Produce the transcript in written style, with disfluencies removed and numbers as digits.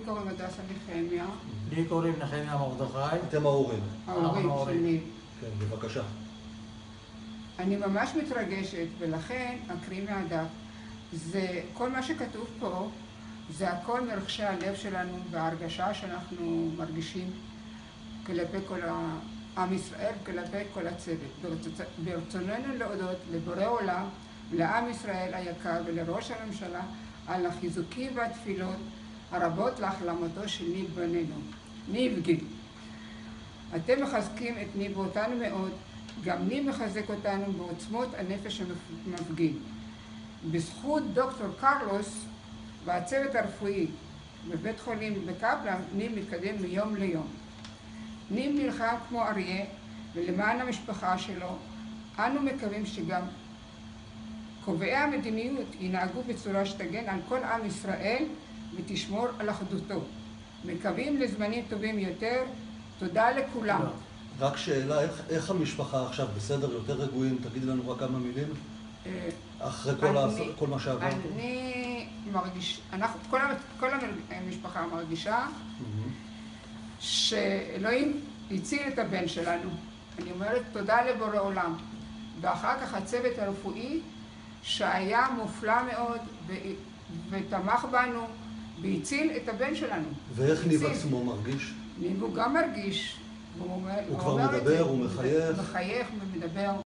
קוראים הדסה נחמיה. לי קוראים נחמיה מרדכי. אתם ההורים. ההורים שלי. כן, בבקשה. אני ממש מתרגשת, ולכן אקריא מהדף. זה, כל מה שכתוב פה, זה הכל מרחשי הלב שלנו וההרגשה שאנחנו מרגישים כלפי כל עם ישראל, כלפי כל הצוות. ברצוננו להודות לבורא עולם, לעם ישראל היקר ולראש הממשלה על החיזוקים והתפילות הרבות להחלמתו של ניב בננו, ניב גיל. אתם מחזקים את ניב ואותנו מאוד, גם ניב מחזק אותנו בעוצמות הנפש המפגין. בזכות דוקטור קרלוס והצוות הרפואי בבית חולים בקפלן, ניב מתקדם מיום ליום. ניב נלחם כמו אריה, ולמען המשפחה שלו, אנו מקווים שגם קובעי המדיניות ינהגו בצורה שתגן על כל עם ישראל ותשמור על אחדותו. מקווים לזמנים טובים יותר. תודה לכולם. רק שאלה, איך המשפחה עכשיו בסדר, יותר רגועים? תגידי לנו רק כמה מילים. אחרי כל מה שעברנו. אני מרגיש, כל המשפחה מרגישה שאלוהים הציל את הבן שלנו. אני אומרת תודה לבורא עולם. ואחר כך הצוות הרפואי שהיה מופלא מאוד ותמך בנו והציל את הבן שלנו. ואיך ניב עצמו מרגיש? ניב הוא גם מרגיש. הוא כבר מדבר, הוא מחייך. מחייך ומדבר.